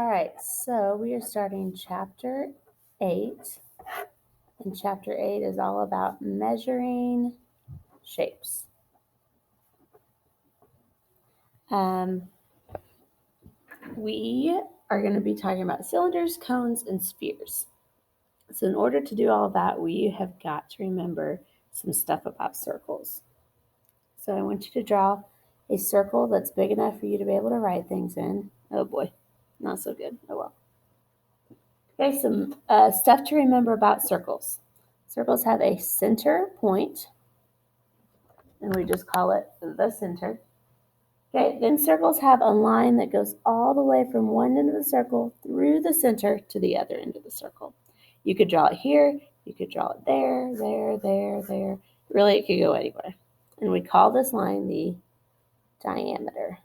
All right, so we are starting chapter 8. And chapter 8 is all about measuring shapes. We are going to be talking about cylinders, cones, and spheres. So in order to do all of that, we have got to remember some stuff about circles. So I want you to draw a circle that's big enough for you to be able to write things in. Oh boy, not so good. Oh well. Okay, some stuff to remember about circles. Circles have a center point, and we just call it the center. Okay, then circles have a line that goes all the way from one end of the circle through the center to the other end of the circle. You could draw it here, you could draw it there, there. Really, it could go anywhere. And we call this line the diameter.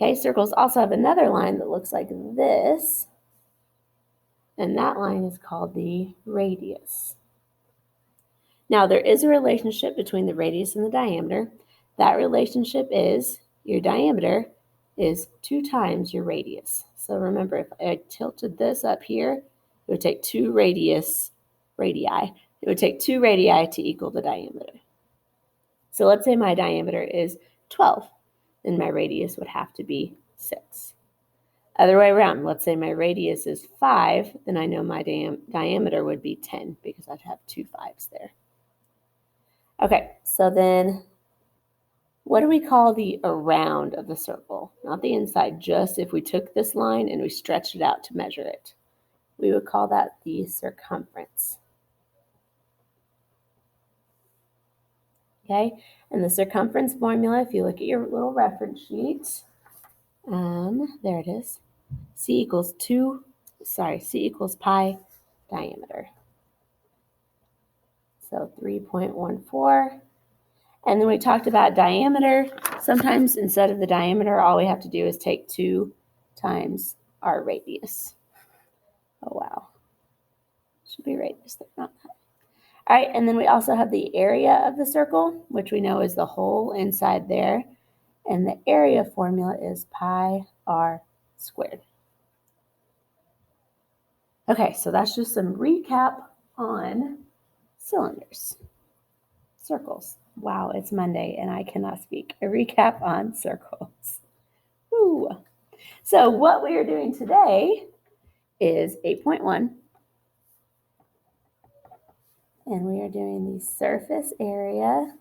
Okay, circles also have another line that looks like this, and that line is called the radius. Now, there is a relationship between the radius and the diameter. That relationship is your diameter is 2 times your radius. So remember, if I tilted this up here, it would take 2 radii. It would take 2 radii to equal the diameter. So let's say my diameter is 12, then my radius would have to be 6. Other way around, let's say my radius is 5, then I know my diameter would be 10 because I'd have 2 5s there. Okay, so then what do we call the around of the circle? Not the inside, just if we took this line and we stretched it out to measure it. We would call that the circumference. Okay, and the circumference formula, if you look at your little reference sheet, there it is. C equals pi diameter. So 3.14. And then we talked about diameter. Sometimes instead of the diameter, all we have to do is take 2 times our radius. Oh, wow. Should be radius there, not that. All right, and then we also have the area of the circle, which we know is the whole inside there. And the area formula is pi r squared. Okay, so that's just some recap on cylinders, circles. Wow, it's Monday and I cannot speak. A recap on circles. Woo. So what we are doing today is 8.1. And we are doing the surface area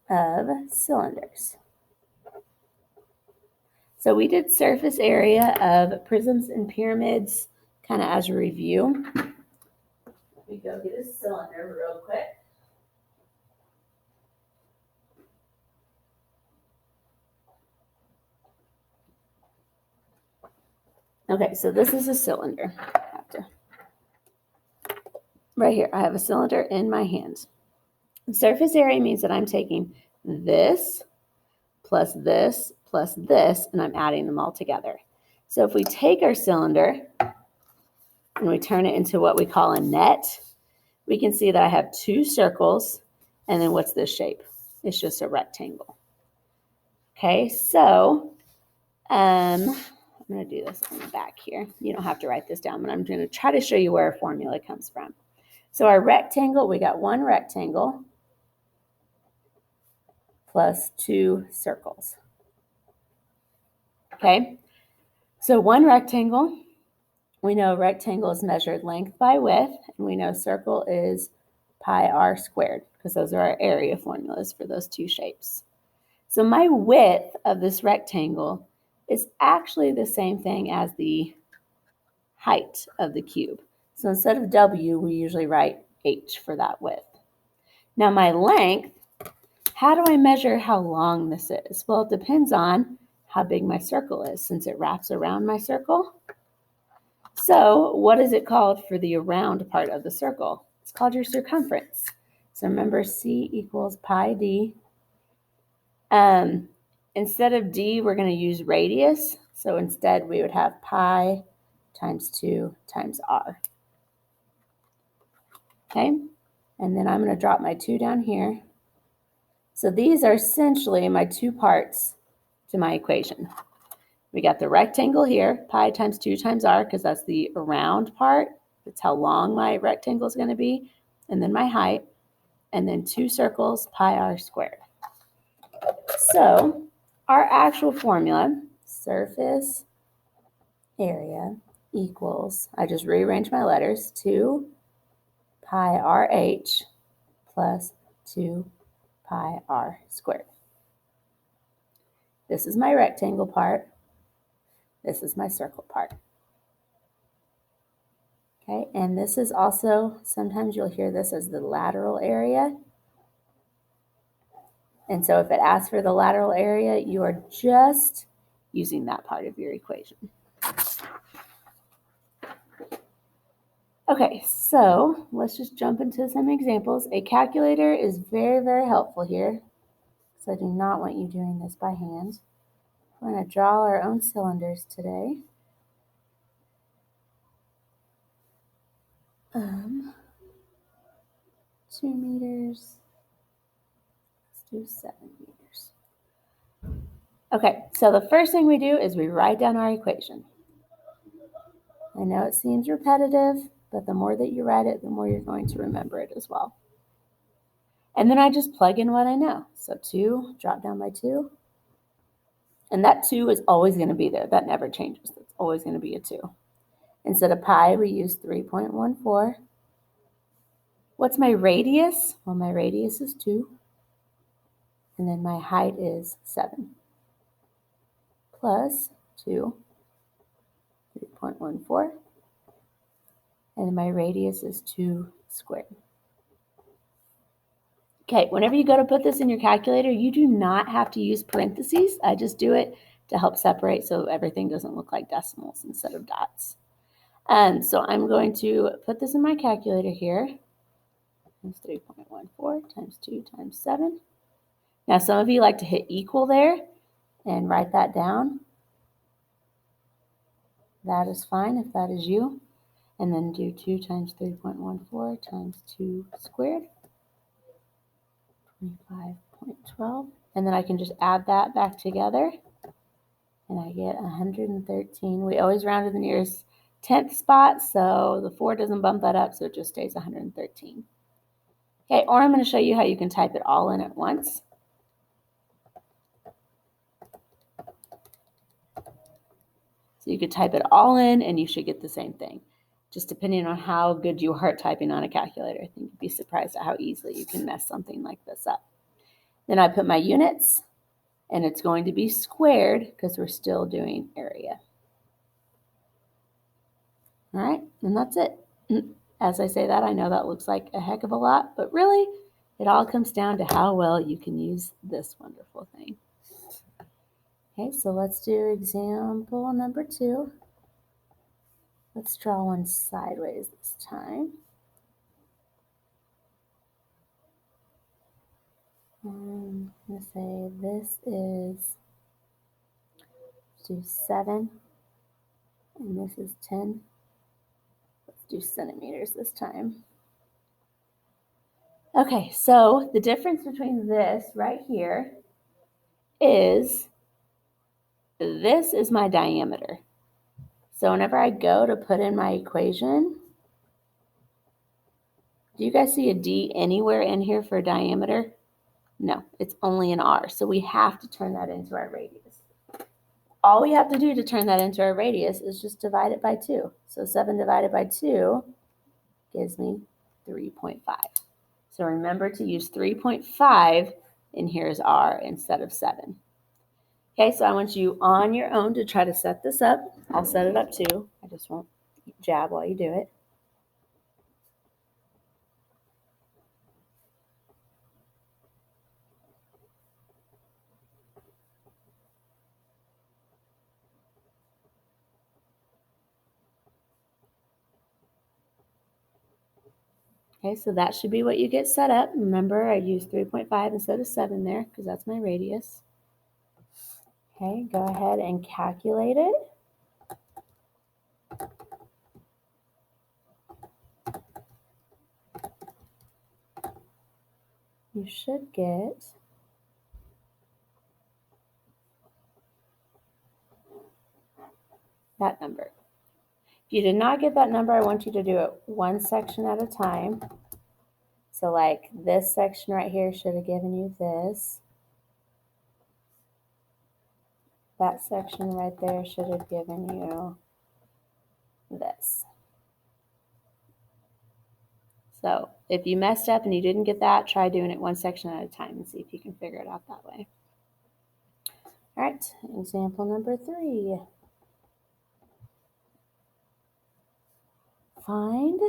of cylinders. So we did surface area of prisms and pyramids kind of as a review. Let me go get a cylinder real quick. Okay, so this is a cylinder. Right here, I have a cylinder in my hand. Surface area means that I'm taking this, plus this, and I'm adding them all together. So if we take our cylinder and we turn it into what we call a net, we can see that I have 2 circles, and then what's this shape? It's just a rectangle. Okay, so I'm going to do this on the back here. You don't have to write this down, but I'm going to try to show you where a formula comes from. So our rectangle, we got 1 rectangle plus 2 circles. Okay, so 1 rectangle, we know rectangle is measured length by width, and we know circle is pi r squared, because those are our area formulas for those 2 shapes. So my width of this rectangle is actually the same thing as the height of the cube. So instead of W, we usually write H for that width. Now my length, how do I measure how long this is? Well, it depends on how big my circle is, since it wraps around my circle. So what is it called for the around part of the circle? It's called your circumference. So remember, C equals pi d. Instead of d, we're going to use radius. So instead, we would have pi times 2 times r. Okay, and then I'm going to drop my 2 down here. So these are essentially my 2 parts to my equation. We got the rectangle here, pi times 2 times r, because that's the around part. That's how long my rectangle is going to be. And then my height. And then 2 circles, pi r squared. So our actual formula, surface area equals, I just rearranged my letters, 2 pi rh plus 2 pi r squared. This is my rectangle part. This is my circle part. Okay, and this is also, sometimes you'll hear this as the lateral area. And so if it asks for the lateral area, you are just using that part of your equation. Okay, so let's just jump into some examples. A calculator is very, very helpful here, because I do not want you doing this by hand. We're going to draw our own cylinders today. 2 meters. Let's do 7 meters. Okay, so the first thing we do is we write down our equation. I know it seems repetitive, but the more that you write it, the more you're going to remember it as well. And then I just plug in what I know. So 2, drop down by 2. And that 2 is always going to be there. That never changes. It's always going to be a 2. Instead of pi, we use 3.14. What's my radius? Well, my radius is 2. And then my height is 7. Plus 2, 3.14. And my radius is 2 squared. Okay, whenever you go to put this in your calculator, you do not have to use parentheses. I just do it to help separate so everything doesn't look like decimals instead of dots. So I'm going to put this in my calculator here. Times 3.14 times 2 times 7. Now, some of you like to hit equal there and write that down. That is fine if that is you. And then do 2 times 3.14 times 2 squared. 25.12. And then I can just add that back together. And I get 113. We always round to the nearest 10th spot, so the 4 doesn't bump that up, so it just stays 113. Okay, or I'm going to show you how you can type it all in at once. So you could type it all in and you should get the same thing, just depending on how good you are at typing on a calculator. I think you'd be surprised at how easily you can mess something like this up. Then I put my units, and it's going to be squared because we're still doing area. All right, and that's it. As I say that, I know that looks like a heck of a lot, but really, it all comes down to how well you can use this wonderful thing. Okay, so let's do example number 2. Let's draw one sideways this time. I'm going to say this is, let's do 7, and this is 10. Let's do centimeters this time. Okay, so the difference between this right here is this is my diameter. So whenever I go to put in my equation, do you guys see a D anywhere in here for diameter? No, it's only an R. So we have to turn that into our radius. All we have to do to turn that into our radius is just divide it by 2. So 7 divided by 2 gives me 3.5. So remember to use 3.5 in here as R instead of 7. Okay, so I want you on your own to try to set this up. I'll set it up too. I just won't jab while you do it. Okay, so that should be what you get set up. Remember, I used 3.5 instead of 7 there because that's my radius. Okay, go ahead and calculate it. You should get that number. If you did not get that number, I want you to do it one section at a time. So like this section right here should have given you this. That section right there should have given you this. So if you messed up and you didn't get that, try doing it one section at a time and see if you can figure it out that way. All right, example number 3. Find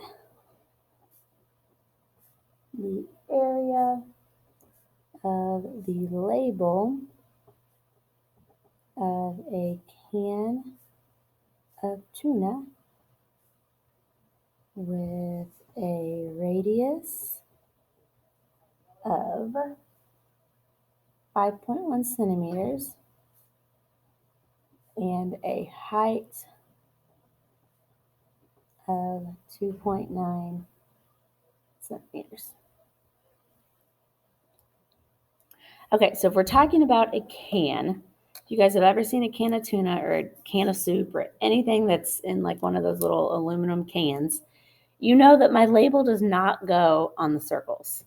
the area of the label of a can of tuna with a radius of 5.1 centimeters and a height of 2.9 centimeters. Okay, so if we're talking about a can, if you guys have ever seen a can of tuna or a can of soup or anything that's in like one of those little aluminum cans, you know that my label does not go on the circles.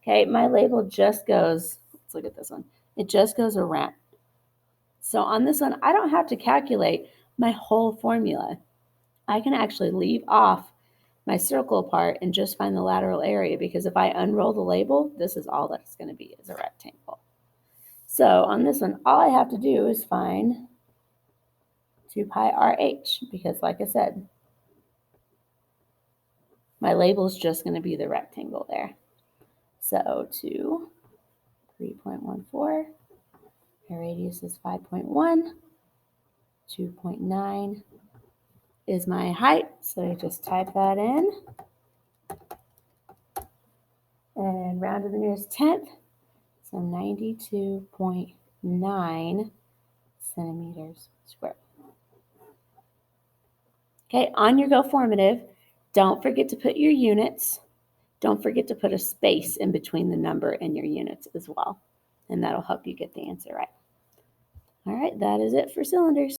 Okay, my label just goes, let's look at this one. It just goes around. So on this one, I don't have to calculate my whole formula. I can actually leave off my circle part and just find the lateral area, because if I unroll the label, this is all that's going to be is a rectangle. So on this one, all I have to do is find 2 pi RH, because like I said, my label is just going to be the rectangle there. So 2, 3.14, my radius is 5.1, 2.9 is my height, so I just type that in and round to the nearest tenth, so 92.9 centimeters squared. Okay, on your Go Formative, don't forget to put your units. Don't forget to put a space in between the number and your units as well, and that'll help you get the answer right. All right, that is it for cylinders.